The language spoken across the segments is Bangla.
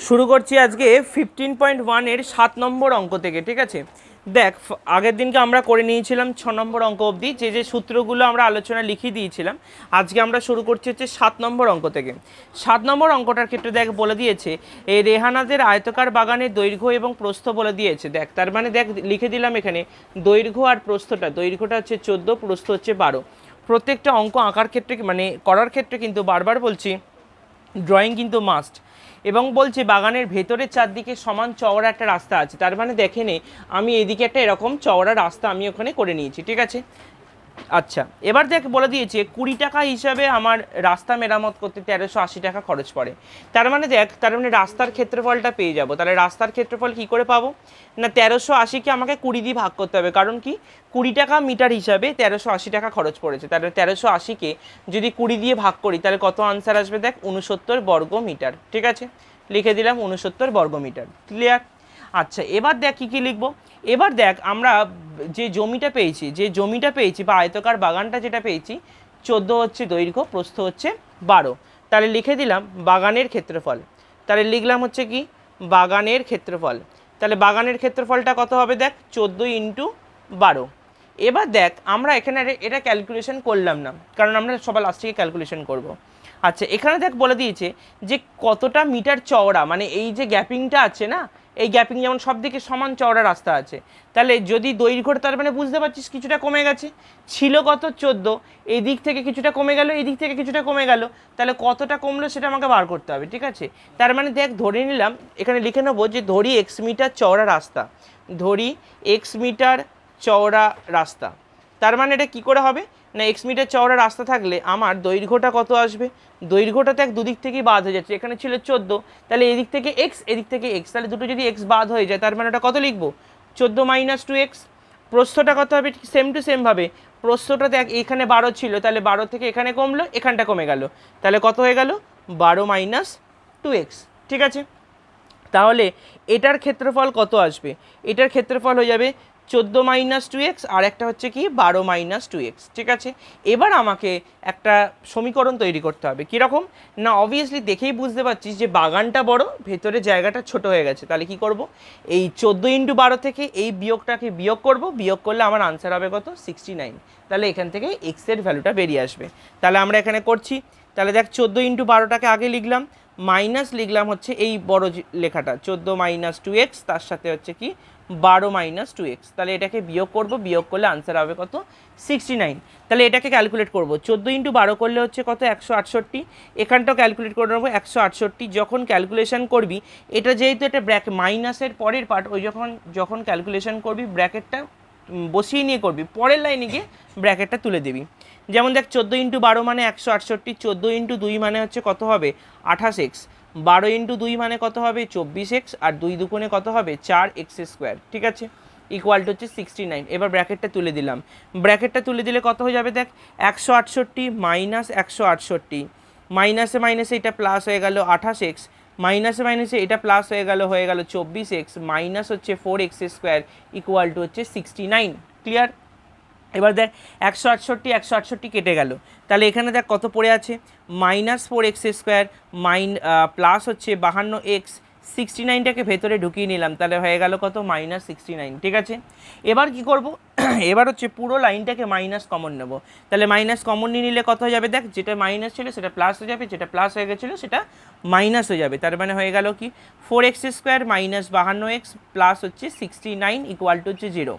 শুরু করছি আজকে 15.1 7 নম্বর অঙ্ক থেকে। ঠিক আছে, দেখ আগের দিনকে আমরা করে নিয়েছিলাম 6 নম্বর অঙ্ক অবধি, যে সূত্রগুলো আমরা আলোচনা লিখিয়ে দিয়েছিলাম। আজকে আমরা শুরু করছি হচ্ছে 7 নম্বর অঙ্ক থেকে। 7 নম্বর অঙ্কটার ক্ষেত্রে দেখ বলে দিয়েছে এই রেহানাদের আয়তকার বাগানের দৈর্ঘ্য এবং প্রস্থ বলে দিয়েছে। দেখ তার মানে দেখ লিখে দিলাম এখানে দৈর্ঘ্য আর প্রস্থটা, দৈর্ঘ্যটা হচ্ছে 14, প্রস্থ হচ্ছে 12। প্রত্যেকটা অঙ্ক আঁকার ক্ষেত্রে মানে করার ক্ষেত্রে কিন্তু বারবার বলছি ড্রয়িং কিন্তু মাস্ট। এবং বলছে বাগানের ভেতরের চারদিকে সমান চওড়া একটা রাস্তা আছে, তার মানে দেখে নে আমি এদিকে একটা এরকম চওড়া রাস্তা আমি ওখানে করে নিয়েছি। ঠিক আছে, আচ্ছা এবার দেখ বলে দিয়েছে 20 টাকা হিসাবে আমার রাস্তা মেরামত করতে 1380 টাকা খরচ পড়ে। তার মানে দেখ তার মানে রাস্তার ক্ষেত্রফলটা পেয়ে যাব। তাহলে রাস্তার ক্ষেত্রফল কি করে পাবো না, 1380কে আমাকে 20 দিয়ে ভাগ করতে হবে, কারণ কি 20 টাকা মিটার হিসাবে 1380 টাকা খরচ পড়েছে। তাহলে 1380কে যদি 20 দিয়ে ভাগ করি তাহলে কত আনসার আসবে দেখ 69 বর্গ মিটার। ঠিক আছে, লিখে দিলাম 69 বর্গ মিটার। ক্লিয়ার? আচ্ছা এবার দেখ কী কী লিখবো। এবার দেখ আমরা যে জমিটা পেয়েছি বা আয়তকার বাগানটা যেটা পেয়েছি 14 হচ্ছে দৈর্ঘ্য, প্রস্থ হচ্ছে 12। তাহলে লিখে দিলাম বাগানের ক্ষেত্রফল। তাহলে লিখলাম হচ্ছে কি বাগানের ক্ষেত্রফল। তাহলে বাগানের ক্ষেত্রফলটা কত হবে দেখ 14 ইন্টু 12। এবার দেখ আমরা এখানে এটা ক্যালকুলেশন করলাম না, কারণ আমরা সবার লাস্ট থেকে ক্যালকুলেশন করব। আচ্ছা এখানে দেখ বলে দিয়েছে যে কতটা মিটার চওড়া, মানে এই যে গ্যাপিংটা আছে না, এই গ্যাপিং যেমন সব দিকে সমান চওড়া রাস্তা আছে, তাহলে যদি দৈর্ঘ্যটা তার মানে বুঝতে পারছিস কিছুটা কমে গেছে, ছিল কত 14, এই দিক থেকে কিছুটা কমে গেল, এই দিক থেকে কিছুটা কমে গেল, তাহলে কতটা কমলো সেটা আমাকে বার করতে হবে। ঠিক আছে, তার মানে দেখ ধরে নিলাম এখানে লিখে নেবো যে ধরি x মিটার চওড়া রাস্তা, ধরি x মিটার চওড়া রাস্তা। তার মানে এটা কী করে হবে না, x মিটার চওড়া রাস্তা থাকলে আমার দৈর্ঘ্যটা কত আসবে, দৈর্ঘ্যটা তো এক দুদিক থেকেই বাদ হয়ে যাচ্ছে, এখানে ছিল 14, তাহলে এদিক থেকে x এদিক থেকে x, তাহলে দুটো যদি x বাদ হয়ে যায় তার মানে ওটা কত লিখবো 14 - 2x। প্রস্থটা কত হবে সেম টু সেমভাবে, প্রস্থটা দেখ এখানে 12 ছিল, তাহলে 12 থেকে এখানে কমলো, এখানটা কমে গেল, তাহলে কত হয়ে গেল 12 - 2x। ঠিক আছে, তাহলে এটার ক্ষেত্রফল কত আসবে, এটার ক্ষেত্রফল হয়ে যাবে 14 - 2x, আর একটা হচ্ছে কি 12 - 2x। ঠিক আছে, এবার আমাকে একটা সমীকরণ তৈরি করতে হবে। কীরকম না, অবভিয়াসলি দেখেই বুঝতে পারছিস যে বাগানটা বড়, ভেতরে জায়গাটা ছোট হয়ে গেছে। তাহলে কি করব, এই 14 × 12 থেকে এই বিয়োগটাকে বিয়োগ করব, বিয়োগ করলে আমার আনসার হবে কত 69। তাহলে এখান থেকে x এর ভ্যালুটা বেরিয়ে আসবে। তাহলে আমরা এখানে করছি, তাহলে দেখ 14 × 12টাকে আগে লিখলাম, মাইনাস লিখলাম হচ্ছে এই বড় লেখাটা 14 - 2x, তার সাথে হচ্ছে কি 12 - 2x। তাহলে এটাকে বিয়োগ করব, বিয়োগ করলে আনসার হবে কত 69। তাহলে এটাকে ক্যালকুলেট করব, 14 × 12 করলে হচ্ছে কত 168, এখানটাও ক্যালকুলেট করে নেবো 168। যখন ক্যালকুলেশন করবি এটা যেহেতু এটা ব্র্যাকেট মাইনাসের পরের পার্ট, ওই যখন ক্যালকুলেশন করবি ব্র্যাকেটটা বসিয়ে নিয়ে করবি, পরের লাইনে গিয়ে ব্র্যাকেটটা তুলে দিবি। যেমন দেখ 14 × 12 মানে 168, 14 × 2 মানে হচ্ছে কত হবে 28x, 12 × 2 মানে কত হবে 24x, আর 2 দুগুণে কত হবে 4x²। ঠিক আছে, ইকুয়াল টু হচ্ছে 69। এবার ব্র্যাকেটটা তুলে দিলাম, ব্র্যাকেটটা তুলে দিলে কত হয়ে যাবে দেখ 168 - 168, মাইনাসে মাইনাসে এটা প্লাস হয়ে গেল 28x, মাইনাসে মাইনাসে এটা প্লাস হয়ে গেল 24x, মাইনাস হচ্ছে 4x² ইকুয়াল টু হচ্ছে 69। ক্লিয়ার? এবার দেখ 168 কেটে গেল, তাহলে এখানে দেখ কত পড়ে আছে -4x² প্লাস হচ্ছে 52x, 69টাকে ভেতরে ঢুকিয়ে নিলাম, তাহলে হয়ে গেল কত -69। ঠিক আছে, এবার কি করব এবার হচ্ছে পুরো লাইনটাকে মাইনাস কমন নেব। তাহলে মাইনাস কমন নিয়ে নিলে কত হয়ে যাবে দেখ, যেটা মাইনাস ছিল সেটা প্লাস হয়ে যাবে, যেটা প্লাস হয়ে গেছিলো সেটা মাইনাস হয়ে যাবে। তার মানে হয়ে গেল কি 4x² - 52x প্লাস হচ্ছে 69 ইকুয়াল টু হচ্ছে 0।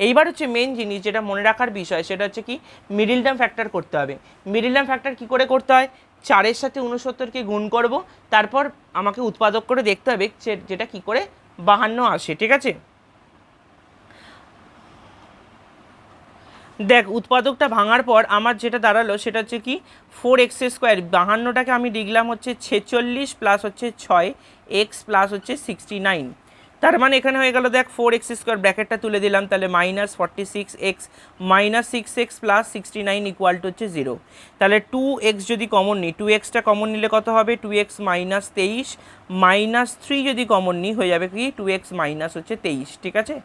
এইবার হচ্ছে মেন জিনিস যেটা মনে রাখার বিষয়, সেটা হচ্ছে কি মিডিল টার্ম ফ্যাক্টর করতে হবে। মিডিল টার্ম ফ্যাক্টর কী করে করতে হয়, 4-এর সাথে 69কে গুণ করব, তারপর আমাকে উৎপাদক করে দেখতে হবে যেটা কি করে 52 আসে। ঠিক আছে, দেখ উৎপাদকটা ভাঙার পর আমার যেটা দাঁড়ালো সেটা হচ্ছে কি 4x², 52টাকে আমি লিখলাম হচ্ছে 46 প্লাস হচ্ছে 6x প্লাস হচ্ছে 69। তার মানে এখানে হয়ে গেল দেখ 4x² ব্র্যাকেটটা তুলে দিলাম, তাহলে -46x -6x plus 69 equal to হচ্ছে 0। তাহলে 2x যদি কমন নিই, 2xটা কমন নিলে কত হবে 2x - 23, -3 যদি কমন নিই হয়ে যাবে কি 2x - হচ্ছে 23। ঠিক আছে,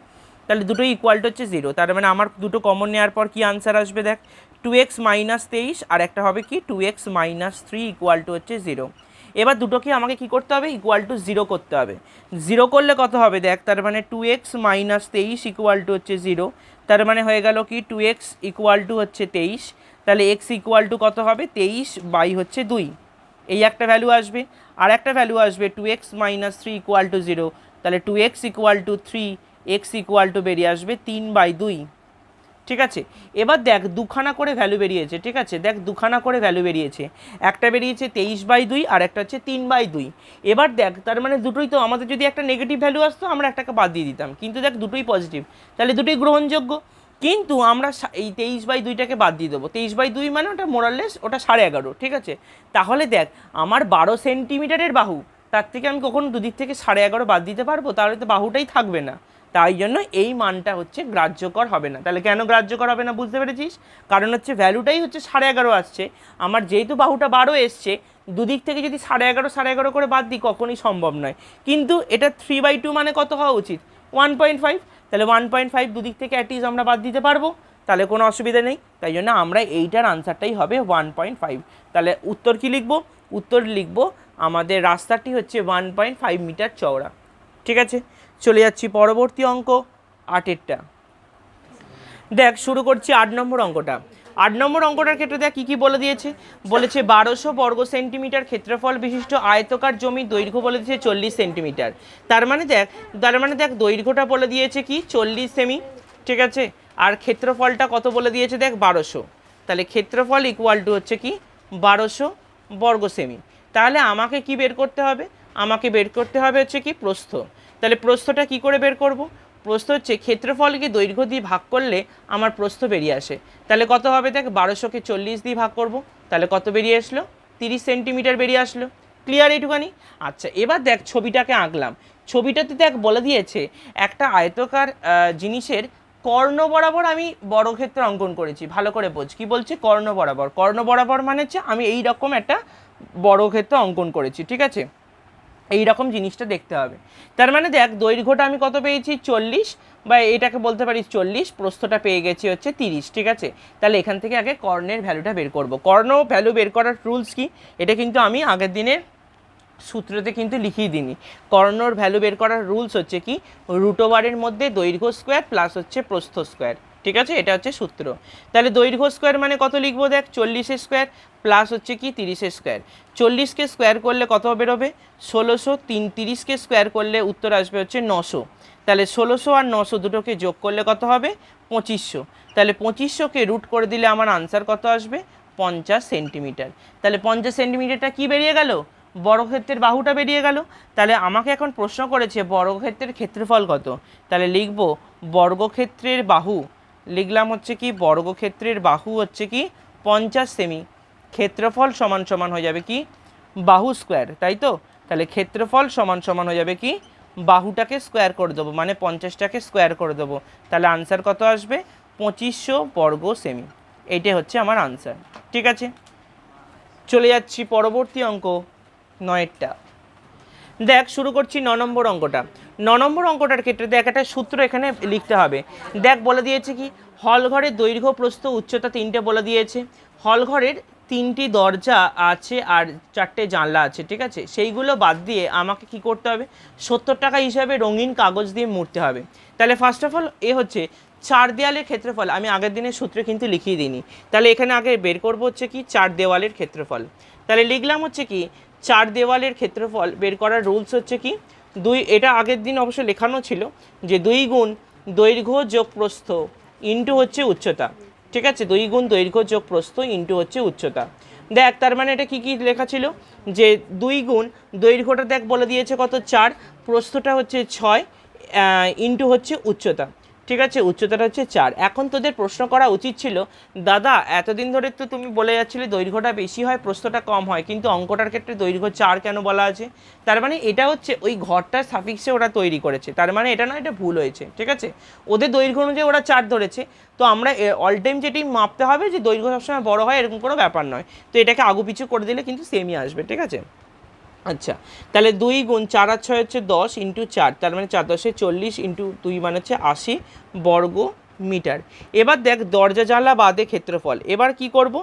তাহলে দুটোই ইকুয়াল টু হচ্ছে 0। তার মানে আমার দুটো কমন নেওয়ার পর কি আনসার আসবে দেখ 2x - 23, আর একটা হবে কি 2x - 3 ইকুয়াল টু হচ্ছে 0। এবার দুটোকে আমাকে কি করতে হবে, ইকুয়াল টু 0 করতে হবে। 0 করলে কত হবে দেখ, তার মানে 2x মাইনাস 23 ইকুয়াল টু হচ্ছে 0, তার মানে হয়ে গেল কি 2x ইকুয়াল টু হচ্ছে 23, তাহলে x ইকুয়াল টু কত হবে 23 বাই হচ্ছে 2, এই একটা ভ্যালু আসবে। আর একটা ভ্যালু আসবে 2x মাইনাস 3 ইকুয়াল টু 0, তাহলে 2x equal to 3, x equal to বেরিয়ে আসবে 3/2। ঠিক আছে, এবার দেখ দুখানা করে ভ্যালু বেরিয়েছে। ঠিক আছে, দেখ দুখানা করে ভ্যালু বেরিয়েছে, একটা বেরিয়েছে 23/2 আর একটা হচ্ছে 3/2। এবার দেখ তার মানে দুটোই তো, আমাদের যদি একটা নেগেটিভ ভ্যালু আসতো আমরা একটাকে বাদ দিয়ে দিতাম, কিন্তু দেখ দুটোই পজিটিভ, তাহলে দুটোই গ্রহণযোগ্য। কিন্তু আমরা এই 23/2টাকে বাদ দিয়ে দেবো, 23/2 মানে ওটা মোরাললেস ওটা 11.5। ঠিক আছে, তাহলে দেখ আমার 12 সেন্টিমিটারের বাহু, তার থেকে আমি কখনো দুদিক থেকে 11.5 বাদ দিতে পারবো? তাহলে তো বাহুটাই থাকবে না, তাই জন্য এই মানটা হচ্ছে গ্রাহ্যকর হবে না। তাহলে কেন গ্রাহ্যকর হবে না বুঝতে পেরেছিস? কারণ হচ্ছে ভ্যালুটাই হচ্ছে 11.5 আসছে, আমার যেহেতু বাহুটা 12 এসছে, দুদিক থেকে যদি 11.5 করে বাদ দিই কখনই সম্ভব নয়। কিন্তু এটা 3/2 মানে কত হওয়া উচিত? 1.5, তাহলে 1.5 দুদিক থেকে অ্যাটলিস্ট আমরা বাদ দিতে পারবো, তাহলে কোনো অসুবিধা নেই। তাই জন্য আমরা এইটার আনসারটাই হবে 1.5। তাহলে উত্তর কি লিখব? উত্তর লিখব আমাদের রাস্তাটি হচ্ছে 1.5 মিটার চওড়া। ঠিক আছে, চলে যাচ্ছি পরবর্তী অঙ্ক 8এরটা। দেখ শুরু করছি 8 নম্বর অঙ্কটা। 8 নম্বর অঙ্কটার ক্ষেত্রে দেখ কী কী বলে দিয়েছে, বলেছে 1200 বর্গ সেন্টিমিটার ক্ষেত্রফল বিশিষ্ট আয়তকার জমি, দৈর্ঘ্য বলে দিয়েছে 40 সেন্টিমিটার। তার মানে দেখ দৈর্ঘ্যটা বলে দিয়েছে কি 40 সেমি। ঠিক আছে, আর ক্ষেত্রফলটা কত বলে দিয়েছে দেখ 1200, তাহলে ক্ষেত্রফল ইকুয়াল টু হচ্ছে কি 1200 বর্গ সেমি। তাহলে আমাকে কি বের করতে হবে? আমাকে বের করতে হবে হচ্ছে কি প্রস্থ। তাহলে প্রস্থটা কি করে বের করব? প্রস্থ হচ্ছে ক্ষেত্রফলকে দৈর্ঘ্য দিয়ে ভাগ করলে আমার প্রস্থ বেরিয়ে আসে। তাহলে কত হবে দেখ, 1200কে 40 দিয়ে ভাগ করব, তাহলে কত বেরিয়ে আসলো? 30 সেন্টিমিটার বেরিয়ে আসলো। ক্লিয়ার এইটুখানি? আচ্ছা, এবার দেখ ছবিটাকে আঁকলাম। ছবিটাতে দেখ বলে দিয়েছে একটা আয়তকার জিনিসের কর্ণ বরাবর আমি বর্গক্ষেত্র অঙ্কন করেছি। ভালো করে বোঝ, কি বলছে? কর্ণ বরাবর। কর্ণ বরাবর মানে হচ্ছে আমি এই রকম একটা বর্গক্ষেত্র অঙ্কন করেছি। ঠিক আছে, এই রকম জিনিসটা দেখতে হবে। তার মানে দেখ দৈর্ঘ্যটা আমি কত পেয়েছি 40, বা এটাকে বলতে পারি 40, প্রস্থটা পেয়ে গেছি হচ্ছে 30। ঠিক আছে, তাহলে এখান থেকে আগে কর্ণের ভ্যালুটা বের করব। কর্ণ ভ্যালু বের করার রুলস কি, এটা কিন্তু আমি আগের দিনের সূত্রতে কিন্তু লিখিয়ে দিইনি। কর্ণর ভ্যালু বের করার রুলস হচ্ছে কি √এর মধ্যে দৈর্ঘ্য স্কোয়ার প্লাস হচ্ছে প্রস্থ স্কোয়ার। ঠিক আছে, এটা হচ্ছে সূত্র। তাহলে দৈর্ঘ্য স্কোয়ার মানে কত লিখবো দেখ, 40 স্কোয়ার প্লাস হচ্ছে কি 30 স্কোয়ার। 40কে স্কোয়ার করলে কত বেরোবে? 1600। 30কে স্কোয়ার করলে উত্তর আসবে হচ্ছে 900। তাহলে 1600 আর 900 দুটোকে যোগ করলে কত হবে? 2500। তাহলে 2500কে রুট করে দিলে আমার আনসার কত আসবে? 50 সেন্টিমিটার। তাহলে 50 সেন্টিমিটারটা কি বেরিয়ে গেল? বর্গক্ষেত্রের বাহুটা বেরিয়ে গেল। তাহলে আমাকে এখন প্রশ্ন করেছে বর্গক্ষেত্রের ক্ষেত্রফল কত, তাহলে লিখব বর্গক্ষেত্রের বাহু, লিখলাম হচ্ছে কি বর্গক্ষেত্রের বাহু হচ্ছে কি 50 সেমি, ক্ষেত্রফল সমান সমান হয়ে যাবে কি বাহু স্কোয়ার, তাই তো? তাহলে ক্ষেত্রফল সমান সমান হয়ে যাবে কি বাহুটাকে স্কোয়ার করে দেবো, মানে 50টাকে স্কোয়ার করে দেবো। তাহলে আনসার কত আসবে? 2500 বর্গ সেমি। এইটাই হচ্ছে আমার আনসার। ঠিক আছে, চলে যাচ্ছি পরবর্তী অঙ্ক 9এরটা। দেখ শুরু করছি 9 নম্বর অঙ্কটা। 9 নম্বর অঙ্কটার ক্ষেত্রে দেখ একটা সূত্র এখানে লিখতে হবে। দেখ বলে দিয়েছে কি হল ঘরের দৈর্ঘ্য প্রস্থ উচ্চতা 3টে বলে দিয়েছে। হল ঘরের 3টি দরজা আছে আর 4টে জানলা আছে। ঠিক আছে, সেইগুলো বাদ দিয়ে আমাকে কি করতে হবে? 70 টাকা হিসাবে রঙিন কাগজ দিয়ে মুড়তে হবে। তাহলে ফার্স্ট অফ অল এ হচ্ছে 4 দেওয়ালের ক্ষেত্রফল, আমি আগের দিনের সূত্রে কিন্তু লিখিয়ে দিইনি। তাহলে এখানে আগে বের করবো হচ্ছে কি 4 দেওয়ালের ক্ষেত্রফল। তাহলে লিখলাম হচ্ছে কি 4 দেওয়ালের ক্ষেত্রফল বের করার রুলস হচ্ছে কি 2, এটা আগের দিন অবশ্য লেখানো ছিল যে 2 গুণ দৈর্ঘ্য যোগ প্রস্থ ইন্টু হচ্ছে উচ্চতা। ঠিক আছে, 2 গুণ দৈর্ঘ্য যোগ প্রস্থ ইন্টু হচ্ছে উচ্চতা। দেখ তার মানে এটা কি কি লেখা ছিল যে 2 গুণ দৈর্ঘ্যটা দেখ বলে দিয়েছে কত 4, প্রস্থটা হচ্ছে 6 ইন্টু হচ্ছে উচ্চতা। ঠিক আছে, উচ্চতাটা হচ্ছে 4। এখন তোদের প্রশ্ন করা উচিত ছিল দাদা এতদিন ধরে তো তুমি বলে যাচ্ছিলে দৈর্ঘ্যটা বেশি হয় প্রস্থটা কম হয়, কিন্তু অঙ্কটার ক্ষেত্রে দৈর্ঘ্য 4 কেন বলা আছে? তার মানে এটা হচ্ছে ওই ঘরটার সাফিক্সে ওরা তৈরি করেছে, তার মানে এটা না, এটা ভুল হয়েছে। ঠিক আছে, ওদের দৈর্ঘ্য অনুযায়ী ওরা 4 ধরেছে, তো আমরা অল টাইম যেটি মাপতে হবে যে দৈর্ঘ্য সবসময় বড় হয় এরকম কোনো ব্যাপার নয়, তো এটাকে আগুপিছু করে দিলে কিন্তু সেমই আসবে। ঠিক আছে, আচ্ছা তাহলে 2 গুণ 4 আর 6 হচ্ছে 10 ইন্টু 4, তার মানে 4 10 40 ইন্টু 2 মানে হচ্ছে 80 বর্গ মিটার। এবার দেখ দরজা জানলা বাদে ক্ষেত্রফল। এবার কি করব,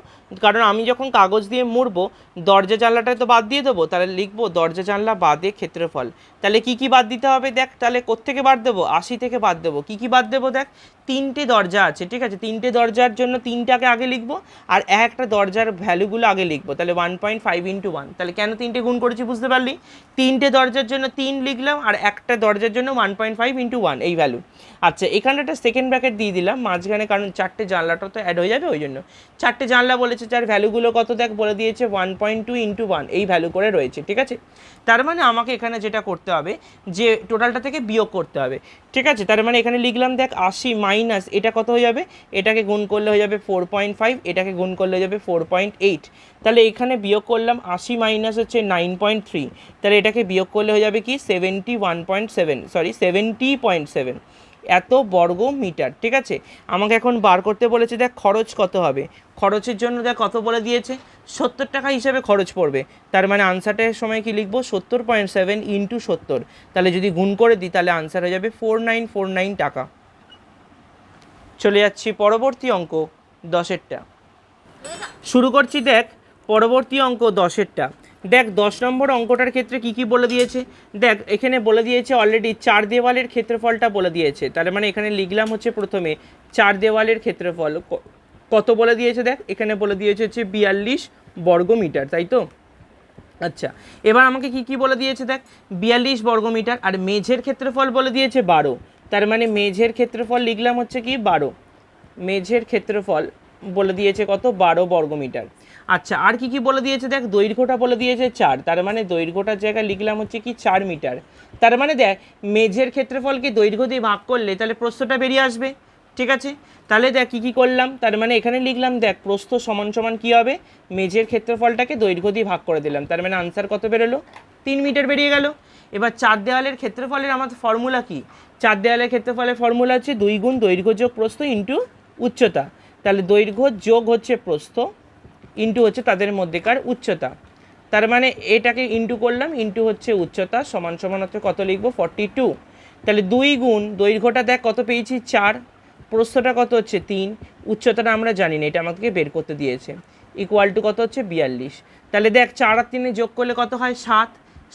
কারণ আমি যখন কাগজ দিয়ে মুড়বো দরজা জানলাটা তো বাদ দিয়ে দেবো, তাহলে লিখবো দরজা জানলা বাদে ক্ষেত্রফল। তাহলে কি কি বাদ দিতে হবে দেখ, তাহলে কোত্থেকে বাদ দেবো, 80 থেকে বাদ দেবো। কি কি বাদ দেবো দেখ, 3টে দরজা আছে, ঠিক আছে, 3টে দরজার জন্য 3টাকে আগে লিখবো আর একটা দরজার ভ্যালুগুলো আগে লিখবো। তাহলে 1.5 × 1, তাহলে কেন 3টে গুণ করেছি বুঝতে পারলি, 3টে দরজার জন্য 3 লিখলাম আর একটা দরজার জন্য 1.5 × 1 এই ভ্যালু। আচ্ছা এখানে একটা সেকেন্ড ব্র্যাকেট দিয়ে দিলাম মাঝখানে, কারণ 4টে জানলাটা তো অ্যাড হয়ে যাবে ওই জন্য। 4টে জানলা বলেছে, যার ভ্যালুগুলো কত দেখ বলে দিয়েছে 1.2 × 1 এই ভ্যালু করে রয়েছে, ঠিক আছে। তার মানে আমাকে এখানে যেটা করতে হবে যে টোটালটা থেকে বিয়োগ করতে হবে, ঠিক আছে। তার মানে এখানে লিখলাম দেখ 80 মাইনাস এটা কত হয়ে যাবে, এটাকে গুণ করলে হয়ে যাবে 4.5, এটাকে গুণ করলে হয়ে যাবে 4.8। তাহলে এখানে বিয়োগ করলাম 80 মাইনাস হচ্ছে 9.3, তাহলে এটাকে বিয়োগ করলে হয়ে যাবে কি 70.7 এত বর্গ মিটার, ঠিক আছে। আমাকে এখন বার করতে বলেছে দেখ খরচ কত হবে, খরচের জন্য দেখ কত বলে দিয়েছে 70 টাকা হিসেবে খরচ পড়বে। তার মানে আনসারটার সময় কি লিখবো 70.7 × 70, তাহলে যদি গুণ করে দিই তাহলে আনসার হয়ে যাবে 4949 টাকা। চলে যাচ্ছি পরবর্তী অঙ্ক 10এরটা শুরু করছি। দেখ পরবর্তী অঙ্ক 10এরটা, দেখ 10 নম্বর অঙ্কটার ক্ষেত্রে কি কি বলে দিয়েছে, দেখ এখানে বলে দিয়েছে অলরেডি 4 দেওয়ালের ক্ষেত্রফলটা বলে দিয়েছে। তার মানে এখানে লিখলাম হচ্ছে প্রথমে 4 দেওয়ালের ক্ষেত্রফল কত বলে দিয়েছে, দেখ এখানে বলে দিয়েছে হচ্ছে 42 বর্গ মিটার, তাই তো। আচ্ছা এবার আমাকে কি কি বলে দিয়েছে দেখ 42 বর্গ মিটার, আর মেঝের ক্ষেত্রফল বলে দিয়েছে 12। তার মানে মেঝের ক্ষেত্রফল লিখলাম হচ্ছে কি 12, মেঝের ক্ষেত্রফল বলে দিয়েছে কত 12 বর্গ মিটার। আচ্ছা আর কি কি বলে দিয়েছে দেখ, দৈর্ঘ্যটা বলে দিয়েছে 4, তার মানে দৈর্ঘ্যটার জায়গায় লিখলাম হচ্ছে কি 4 মিটার। তার মানে দেখ মেঝের ক্ষেত্রফলকে দৈর্ঘ্য দিয়ে ভাগ করলে তাহলে প্রস্থটা বেরিয়ে আসবে, ঠিক আছে। তাহলে দেখ কী কী করলাম, তার মানে এখানে লিখলাম দেখ প্রস্থ সমান সমান কী হবে, মেঝের ক্ষেত্রফলটাকে দৈর্ঘ্য দিয়ে ভাগ করে দিলাম, তার মানে আনসার কত বেরোলো 3 মিটার বেরিয়ে গেল। এবার 4 দেওয়ালের ক্ষেত্রফলের আমাদের ফর্মুলা কি, 4 দেওয়ালের ক্ষেত্রফলের ফর্মুলা হচ্ছে 2 গুণ দৈর্ঘ্য যোগ প্রস্থ ইন্টু উচ্চতা। তাহলে দৈর্ঘ্য যোগ হচ্ছে প্রস্থ ইন্টু হচ্ছে তাদের মধ্যেকার উচ্চতা। তার মানে এটাকে ইন্টু করলাম, ইন্টু হচ্ছে উচ্চতা সমান সমান হচ্ছে কত লিখবো 42। তাহলে 2 গুণ দৈর্ঘ্যটা দেখ কত পেয়েছি 4, প্রস্থটা কত হচ্ছে 3, উচ্চতাটা আমরা জানি না, এটা আমাদেরকে বের করতে দিয়েছে, ইকুয়াল টু কত হচ্ছে 42। তাহলে দেখ 4 আর 3 যোগ করলে কত হয় 7,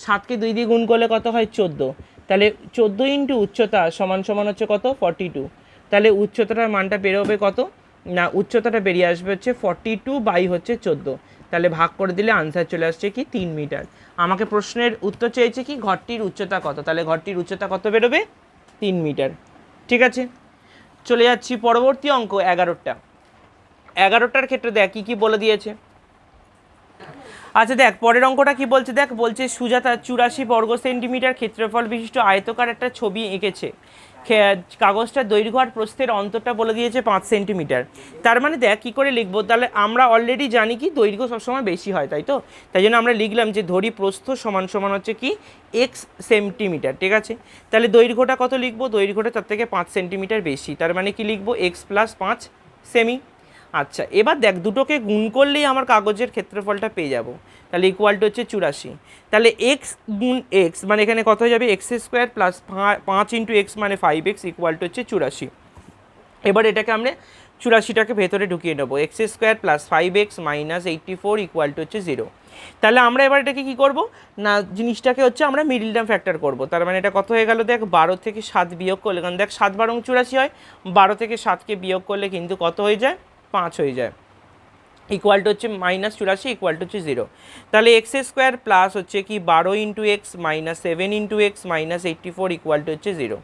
7কে 2 দিয়ে গুণ করলে কত হয় 14। তাহলে 14 ইন্টু উচ্চতা সমান সমান হচ্ছে কত 42। তাহলে উচ্চতাটার মানটা বেরোবে কত না, উচ্চতাটা বেরিয়ে আসবে হচ্ছে 42 বাই হচ্ছে 14। তাহলে ভাগ করে দিলে আনসার চলে আসছে কি 3 মিটার। আমাকে প্রশ্নের উত্তর চেয়েছে কি ঘরটির উচ্চতা কত, তাহলে ঘরটির উচ্চতা কত বেরোবে 3 মিটার, ঠিক আছে। চলে যাচ্ছি পরবর্তী অঙ্ক 11টা। 11টার ক্ষেত্রে দেখ কী কী বলে দিয়েছে। আচ্ছা দেখ পরের অঙ্কটা কি বলছে, দেখ বলছে সুজাতা 84 বর্গ সেন্টিমিটার ক্ষেত্রফল বিশিষ্ট আয়তকার একটা ছবি এঁকেছে, কাগজটার দৈর্ঘ্য আর প্রস্থের অন্তরটা বলে দিয়েছে 5 সেন্টিমিটার। তার মানে দেখ কী করে লিখবো, তাহলে আমরা অলরেডি জানি কি দৈর্ঘ্য সবসময় বেশি হয়, তাই তো, তাই জন্য আমরা লিখলাম যে ধরি প্রস্থ সমান সমান হচ্ছে কি x সেন্টিমিটার, ঠিক আছে। তাহলে দৈর্ঘ্যটা কত লিখবো, দৈর্ঘ্যটা তার থেকে 5 সেন্টিমিটার বেশি, তার মানে কি লিখবো x + 5 সেমি। আচ্ছা এবার দেখ দুটোকে গুণ করলেই আমার কাগজের ক্ষেত্রফলটা পেয়ে যাব, তাহলে ইকুয়াল টু হচ্ছে 84। তাহলে x গুণ x মানে এখানে কত হয়ে যাবে x² + 5 × x মানে 5x ইকুয়াল টু হচ্ছে 84। এবার এটাকে আমরা 84টাকে ভেতরে ঢুকিয়ে নেবো, x² + 5x - 84 ইকুয়াল টু হচ্ছে 0। তাহলে আমরা এবার এটাকে কী করবো না, জিনিসটাকে হচ্ছে আমরা মিডল টার্ম ফ্যাক্টর করবো। তার মানে এটা কত হয়ে গেল দেখ 12 থেকে 7 বিয়োগ করলে, কারণ দেখ 7 × 12 = 84 হয়, 12 থেকে 7কে বিয়োগ করলে কিন্তু কত হয়ে যায় 5 হয়ে যায়, ইকুয়াল টু হচ্ছে -84 ইকুয়াল টু হচ্ছে 0। তাহলে x² প্লাস হচ্ছে কি 12 × x - 7 × x - 84 ইকুয়াল টু হচ্ছে 0।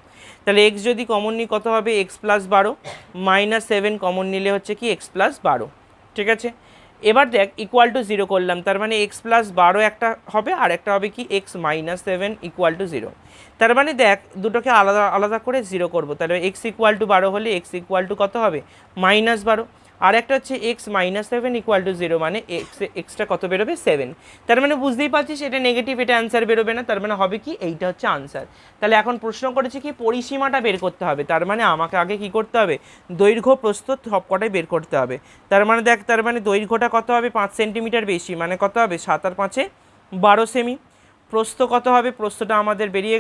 তাহলে x যদি কমন নিই কত হবে x + 12, -7 কমন নিলে হচ্ছে কি x + 12, ঠিক আছে। এবার দেখ ইকুয়াল টু 0 করলাম, তার মানে x + 12 একটা হবে আর একটা হবে কি x - 7 ইকুয়াল টু 0। তার মানে দেখ দুটোকে আলাদা আলাদা করে 0 করবো, তাহলে x ইকুয়াল টু 12 হলে x ইকুয়াল টু কত হবে -12, আর একটা হচ্ছে x - 7 ইকুয়াল টু 0 মানে এক্সটা কত বেরোবে 7। তার মানে বুঝতেই পারছিস এটা নেগেটিভ, এটা অ্যান্সার বেরোবে না, তার মানে হবে কি এইটা হচ্ছে আনসার। তাহলে এখন প্রশ্ন করেছে কি পরিসীমাটা বের করতে হবে, তার মানে আমাকে আগে কি করতে হবে দৈর্ঘ্য প্রস্থ সবকটাই বের করতে হবে। তার মানে দেখ তার মানে দৈর্ঘ্যটা কত হবে 5 সেন্টিমিটার বেশি, মানে কত হবে 7 আর 5 12 সেমি। প্রস্থ কত হবে, প্রস্থটা আমাদের বেরিয়ে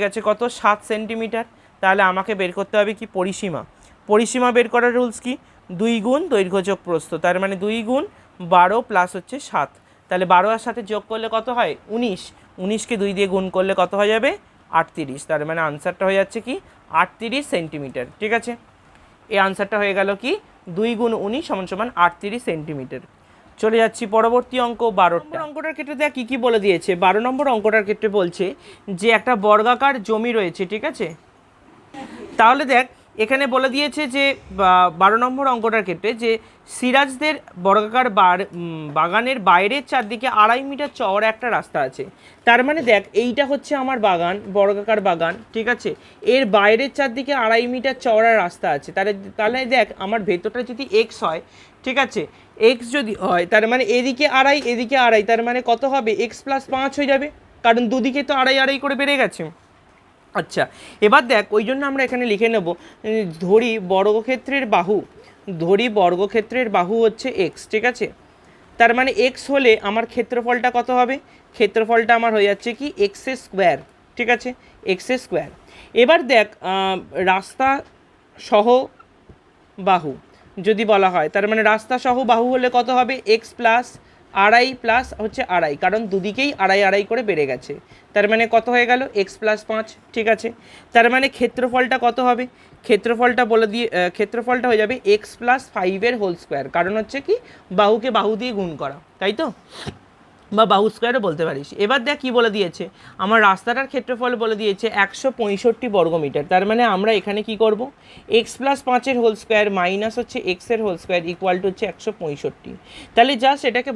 গেছে কত 7 সেন্টিমিটার। তাহলে আমাকে বের করতে হবে কি পরিসীমা, পরিসীমা বের করার রুলস কি, 2 গুণ দৈর্ঘ্য যোগ প্রস্থ, তার মানে 2 গুণ 12 প্লাস হচ্ছে 7, তাহলে 12 আর সাথে যোগ করলে কত হয় 19, 19কে 2 দিয়ে গুণ করলে কত হয়ে যাবে 38, তার মানে আনসারটা হয়ে যাচ্ছে কি 38 সেন্টিমিটার। ঠিক আছে, এই আনসারটা হয়ে গেল কি 2 গুণ 19 সমান সমান 38 সেন্টিমিটার। চলে যাচ্ছি পরবর্তী অঙ্ক 12 অঙ্কটার ক্ষেত্রে দেখ কী কী বলে দিয়েছে। 12 নম্বর অঙ্কটার ক্ষেত্রে বলছে যে একটা বর্গাকার জমি রয়েছে, ঠিক আছে। তাহলে দেখ এখানে বলে দিয়েছে যে 12 নম্বর অঙ্কটার ক্ষেত্রে যে সিরাজদের বর্গাকার বাগানের বাইরের চারদিকে 2.5 মিটার চওড়া একটা রাস্তা আছে। তার মানে দেখ এইটা হচ্ছে আমার বাগান, বর্গাকার বাগান, ঠিক আছে। এর বাইরের চারদিকে 2.5 মিটার চওড়া রাস্তা আছে। তাহলে দেখ আমার ভেতরটা যদি এক্স হয়, ঠিক আছে, এক্স যদি হয় তার মানে এদিকে 2.5 এদিকে 2.5, তার মানে কত হবে এক্স প্লাস 5 হয়ে যাবে, কারণ দুদিকে তো 2.5 করে বেড়ে গেছে। আচ্ছা, এবার দেখ ওই জন্য আমরা এখানে লিখে নেব ধরি বর্গক্ষেত্রের বাহু হচ্ছে এক্স, ঠিক আছে। তার মানে এক্স হলে আমার ক্ষেত্রফলটা কত হবে, ক্ষেত্রফলটা আমার হয়ে যাচ্ছে কি এক্স স্কোয়ার, ঠিক আছে, এক্স স্কোয়ার। এবার দেখ রাস্তা সহ বাহু যদি বলা হয়, তার মানে রাস্তা সহ বাহু হলে কত হবে এক্স প্লাস 2.5 প্লাস হচ্ছে 2.5, কারণ দুদিকেই 2.5 করে বেড়ে গেছে, তার মানে কত হয়ে গেল এক্স প্লাস 5, ঠিক আছে। তার মানে ক্ষেত্রফলটা কত হবে, ক্ষেত্রফলটা হয়ে যাবে এক্স প্লাস 5 হোল স্কোয়ার, কারণ হচ্ছে কি বাহুকে বাহু দিয়ে গুণ করা, তাই তো, বা বাহু স্কোয়ারও বলতে পারিস। এবার দেখ কী বলে দিয়েছে, আমার রাস্তাটার ক্ষেত্রফল বলে দিয়েছে 165 বর্গমিটার। তার মানে আমরা এখানে কি করব, X plus 5 whole square minus হচ্ছে এক্সের হোল স্কোয়ার ইকুয়াল টু হচ্ছে 165। তাহলে জাস্ট এটাকে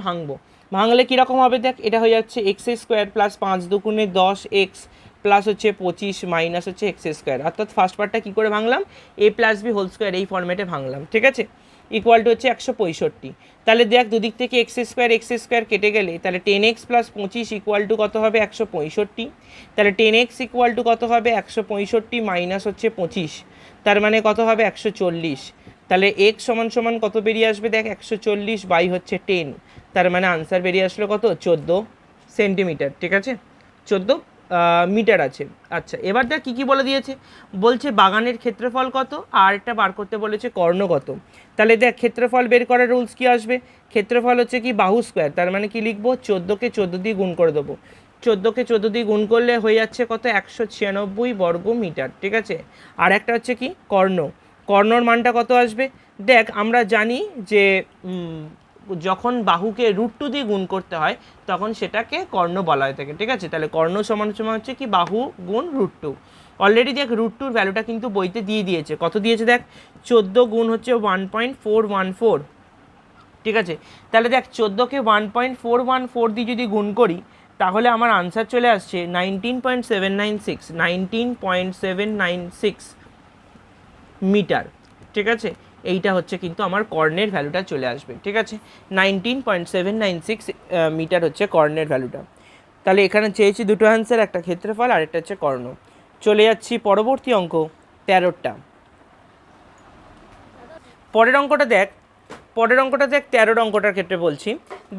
ভাঙলে কীরকম হবে দেখ, এটা হয়ে যাচ্ছে এক্স স্কোয়ার প্লাস 5 দুগুণে 10 এক্স প্লাস হচ্ছে 25 মাইনাস হচ্ছে এক্স স্কোয়ার, অর্থাৎ ফার্স্ট পার্টটা কী করে ভাঙলাম, এ প্লাস বি হোল স্কোয়ার এই ফর্মেটে ভাঙলাম, ঠিক আছে, ইকুয়াল টু হচ্ছে 165। তাহলে দেখ দুদিক থেকে এক্স স্কোয়ার কেটে গেলে তাহলে 10x প্লাস 25 ইকুয়াল টু কত হবে 165, তাহলে 10x ইকুয়াল টু কত হবে 165 মাইনাস হচ্ছে 25, তার মানে কত হবে 140। তাহলে x সমান সমান কত বেরিয়ে আসবে দেখ 140 বাই হচ্ছে 10, তার মানে আনসার বেরিয়ে আসলো কত 14 সেন্টিমিটার, ঠিক আছে, 14 মিটার আছে। আচ্ছা, এবার দেখ কী কী বলে দিয়েছে, বলছে বাগানের ক্ষেত্রফল কত আর একটা বার করতে বলেছে কর্ণ কত। তাহলে দেখ ক্ষেত্রফল বের করার রুলস কি আসবে, ক্ষেত্রফল হচ্ছে কি বাহু স্কোয়ার, তার মানে কি লিখবো 14কে 14 দিয়ে গুণ করে দেবো, 14কে 14 দিয়ে গুণ করলে হয়ে যাচ্ছে কত 196 বর্গ মিটার, ঠিক আছে। আর একটা হচ্ছে কি কর্ণর মানটা কত আসবে, দেখ আমরা জানি যে যখন বাহুকে √2 দিয়ে গুণ করতে হয় তখন সেটাকে কর্ণ বলা হয়ে থাকে, ঠিক আছে। তাহলে কর্ণ সমান সমান হচ্ছে কি বাহু গুণ √2। অলরেডি দেখ √2 ভ্যালুটা কিন্তু বইতে দিয়ে দিয়েছে, কত দিয়েছে দেখ 14 গুণ হচ্ছে 1.414, ঠিক আছে। তাহলে দেখ 14কে 1.414 দিয়ে যদি গুণ করি তাহলে আমার আনসার চলে আসছে 19.796 মিটার, ঠিক আছে। এইটা হচ্ছে কিন্তু আমার কর্ণের ভ্যালুটা চলে আসবে, ঠিক আছে, 19.796 মিটার হচ্ছে কর্ণের ভ্যালুটা। তাহলে এখানে চেয়েছি দুটো অ্যান্সার, একটা ক্ষেত্রফল আর একটা হচ্ছে কর্ণ। চলে যাচ্ছি পরবর্তী অঙ্ক 13টা। পরের অঙ্কটা দেখ 13 অঙ্কটার ক্ষেত্রে বলছি,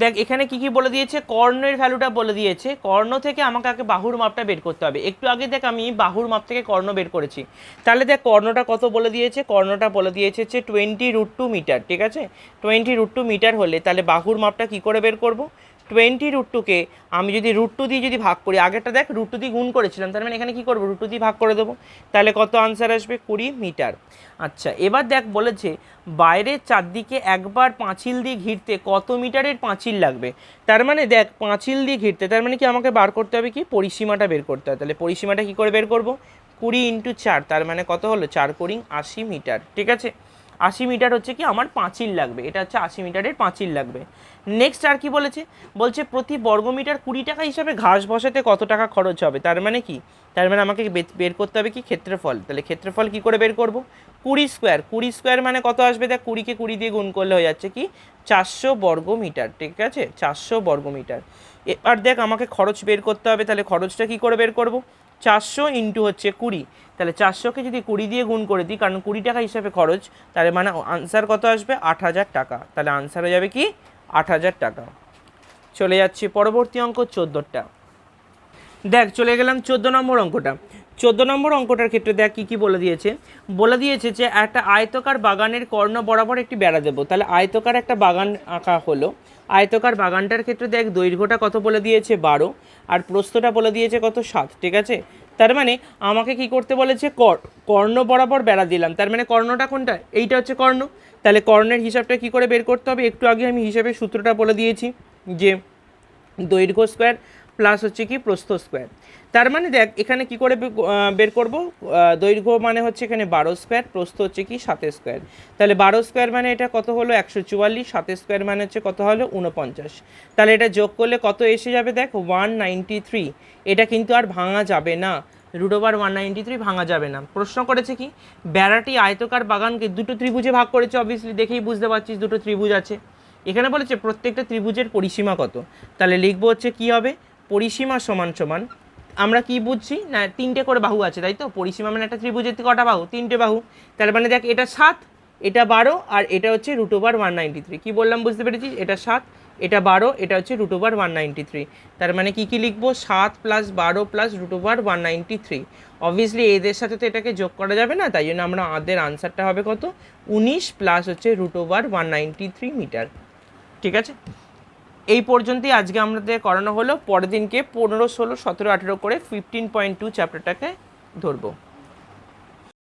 দেখ এখানে কি কি বলে দিয়েছে, কর্ণের ভ্যালুটা বলে দিয়েছে, কর্ণ থেকে আমাকে আগে বাহুর মাপটা বের করতে হবে। একটু আগে দেখ আমি বাহুর মাপ থেকে কর্ণ বের করেছি, তাহলে দেখ কর্ণটা কত বলে দিয়েছে, কর্ণটা বলে দিয়েছে হচ্ছে 20√2 মিটার, ঠিক আছে। 20√2 মিটার হলে তাহলে বাহুর মাপটা কি করে বের করব, 20√2কে আমি যদি √2 দিয়ে যদি ভাগ করি, আগেরটা দেখ √2 দিয়ে গুণ করেছিলাম, তার মানে এখানে কি করবো √2 দিয়ে ভাগ করে দেবো, তাহলে কত আনসার আসবে 20 মিটার। আচ্ছা, এবার দেখ বলেছে বাইরের চারদিকে একবার পাঁচিল দিয়ে ঘিরতে কত মিটারের পাঁচিল লাগবে। তার মানে দেখ পাঁচিল দিয়ে ঘিরতে, তার মানে কি আমাকে বার করতে হবে কি পরিসীমাটা বের করতে হবে। তাহলে পরিসীমাটা কি করে বের করব, 20 × 4, তার মানে কত হলো 4 × 80 মিটার, ঠিক আছে। 80 মিটার হচ্ছে কি আমার পাঁচিল লাগবে, এটা হচ্ছে 80 মিটারের পাঁচিল লাগবে। নেক্সট আর কি বলেছে, বলছে প্রতি বর্গমিটার 20 টাকা হিসাবে ঘাস বসাতে কত টাকা খরচ হবে। তার মানে কি, তার মানে আমাকে বের করতে হবে কি ক্ষেত্রফল। তাহলে ক্ষেত্রফল কি করে বের করব, 20 স্কোয়ার মানে কত আসবে দেখ 20কে 20 দিয়ে গুণ করলে হয়ে যাচ্ছে কি 400 বর্গ মিটার, ঠিক আছে, 400 বর্গ মিটার। এবার দেখ আমাকে খরচ বের করতে হবে, তাহলে খরচটা কি করে বের করব, 400 ইন্টু হচ্ছে 20, তাহলে 400কে যদি 20 দিয়ে গুণ করে দিই, কারণ 20 টাকা হিসাবে খরচ, তাহলে মানে আনসার কত আসবে 8000 টাকা। তাহলে আনসার হয়ে যাবে কি 8000 টাকা। চলে যাচ্ছি পরবর্তী অঙ্ক 14টা। দেখ চলে গেলাম 14 নম্বর অঙ্কটা। 14 নম্বর অঙ্কটার ক্ষেত্রে দেখ কী কী বলে দিয়েছে যে একটা আয়তকার বাগানের কর্ণ বরাবর একটি বেড়া দেবো। তাহলে আয়তকার একটা বাগান আঁকা হলো, আয়তকার বাগানটার ক্ষেত্রে দেখ দৈর্ঘ্যটা কত বলে দিয়েছে 12, আর প্রস্থটা বলে দিয়েছে কত 7, ঠিক আছে। তার মানে আমাকে কি করতে বলেছে, কর্ণ বরাবর বেড়া দিলাম, তার মানে কর্ণটা কোনটা, এইটা হচ্ছে কর্ণ। তাহলে কর্ণের হিসাবটা কি করে বের করতে হবে, একটু আগে আমি হিসাবের সূত্রটা বলে দিয়েছি যে দৈর্ঘ্য স্কোয়ার প্লাস হচ্ছে কি প্রস্থ স্কোয়ার। তার মানে দেখ এখানে কি করে বের করব, দৈর্ঘ্য মানে হচ্ছে এখানে 12 স্কোয়ার, প্রস্থ হচ্ছে কি 7 স্কোয়ার। তাহলে 12 স্কোয়ার মানে এটা কত হলো 144, 7 স্কোয়ার মানে হচ্ছে কত হলো 49। তাহলে এটা যোগ করলে কত এসে যাবে দেখ 193। এটা কিন্তু আর ভাঙা যাবে না, √193 ভাঙা যাবে না। প্রশ্ন করেছে কি বেড়াটি আয়তকার বাগানকে দুটো ত্রিভুজে ভাগ করেছে, অবভিয়াসলি দেখেই বুঝতে পারছিস দুটো ত্রিভুজ আছে। এখানে বলেছে প্রত্যেকটা ত্রিভুজের পরিসীমা কত, তাহলে লিখবো হচ্ছে কি হবে পরিসীমা সমান সমান, আমরা কি বুঝছি না 3টে করে বাহু আছে তাই তো, পরিসীমা মানে একটা ত্রিভুজের কটা বাহু, 3টে বাহু। তার মানে দেখ এটা 7, এটা 12, আর এটা হচ্ছে √193। কি বললাম বুঝতে পেরেছিস, এটা 7, এটা 12, এটা হচ্ছে √193। তার মানে কি কি লিখবো 7 + 12 + √193। অবভিয়াসলি এদের সাথে তো এটাকে যোগ করা যাবে না, তাই জন্য আমরা আমাদের আনসারটা হবে কত 19 প্লাস হচ্ছে √193 মিটার, ঠিক আছে। এই পর্যন্তই আজকে আমাদের করানো হলো, পরের দিনকে 15, 16, 17, 18 করে 15.2 চ্যাপ্টারটাকে ধরবো।